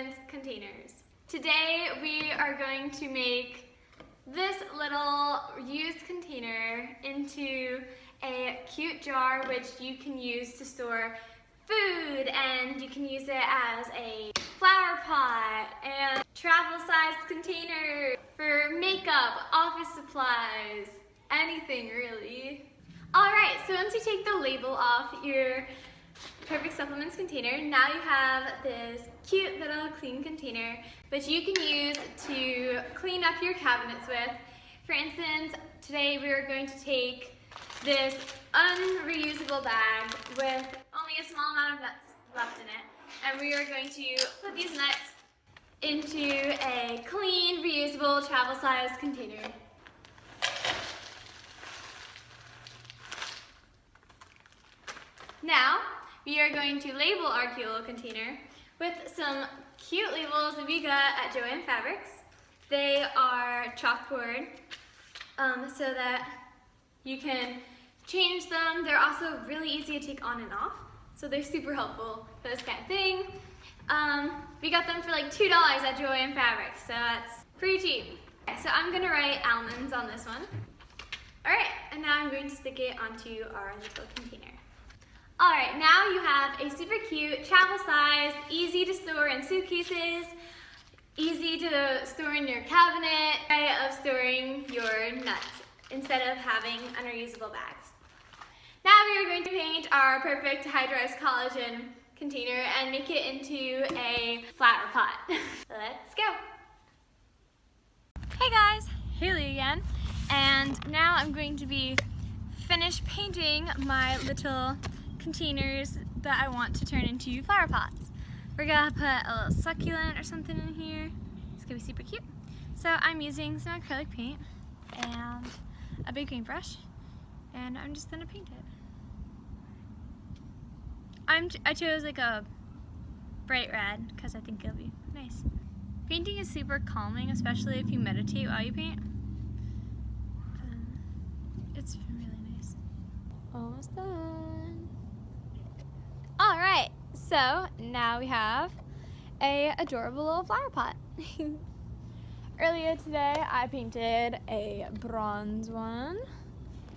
Supplements containers. Today we are going to make this little used container into a cute jar which you can use to store food, and you can use it as a flower pot and travel-sized container for makeup, office supplies, anything really. Alright, so once you take the label off your Perfect Supplements container, now you have this cute little clean container which you can use to clean up your cabinets with. For instance, today we are going to take this unreusable bag with only a small amount of nuts left in it, and we are going to put these nuts into a clean, reusable, travel-sized container. Now, we are going to label our cute little container with some cute labels that we got at Joann Fabrics. They are chalkboard, so that you can change them. They're also really easy to take on and off, so they're super helpful for this kind of thing. We got them for like $2 at Joann Fabrics, so that's pretty cheap. Okay, so I'm gonna write almonds on this one. All right, and now I'm going to stick it onto our little container. All right, now you have a super cute, travel-sized, easy to store in suitcases, easy to store in your cabinet way of storing your nuts instead of having unreusable bags. Now we are going to paint our Perfect Hydrized Collagen container and make it into a flower pot. Let's go. Hey guys, Haley again, and now I'm going to be finished painting my little containers that I want to turn into flower pots. We're gonna put a little succulent or something in here. It's gonna be super cute. So I'm using some acrylic paint and a big paintbrush, and I'm just gonna paint it. I chose like a bright red because I think it'll be nice. Painting is super calming, especially if you meditate while you paint. It's really nice. Almost done. Alright, so now we have a adorable little flower pot. Earlier today I painted a bronze one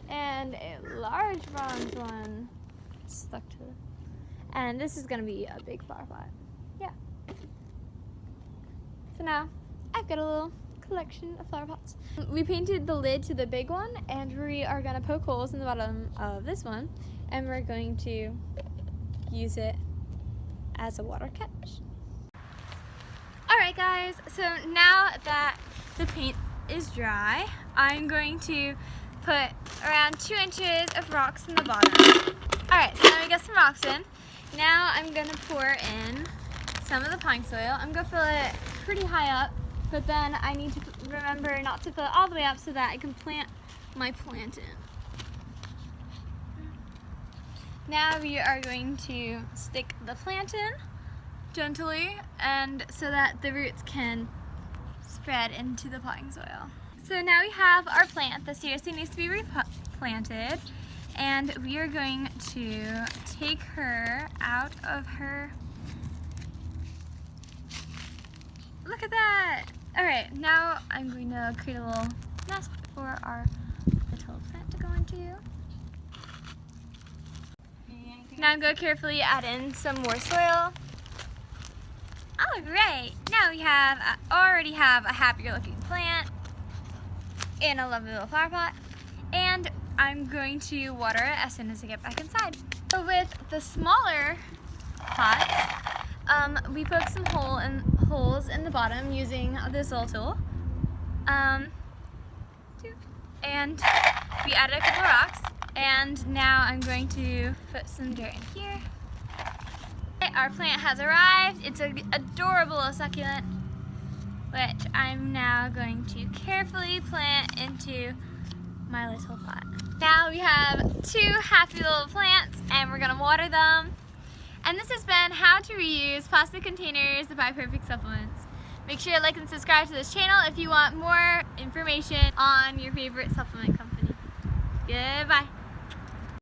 and a large bronze one stuck to it. And this is gonna be a big flower pot. Yeah. So now I've got a little collection of flower pots. We painted the lid to the big one, and we are gonna poke holes in the bottom of this one, and we're going to use it as a water catch. Alright guys, so now that the paint is dry, I'm going to put around 2 inches of rocks in the bottom. Alright, so now we got some rocks in. Now I'm going to pour in some of the pine soil. I'm going to fill it pretty high up, but then I need to remember not to fill it all the way up so that I can plant my plant in. Now we are going to stick the plant in gently, and so that the roots can spread into the potting soil. So now we have our plant that seriously needs to be replanted, and we are going to take her out of her. Look at that! Alright, now I'm going to create a little nest for our little plant to go into. Now I'm going to carefully add in some more soil. Oh great! Now we already have a happier looking plant in a lovely little flower pot, and I'm going to water it as soon as I get back inside. So with the smaller pots, we poked some holes in the bottom using this little tool, and we added a couple rocks. And now I'm going to put some dirt in here. Our plant has arrived. It's an adorable little succulent, which I'm now going to carefully plant into my little pot. Now we have 2 happy little plants, and we're gonna water them. And this has been how to reuse plastic containers by Perfect Supplements. Make sure to like and subscribe to this channel if you want more information on your favorite supplement company. Goodbye.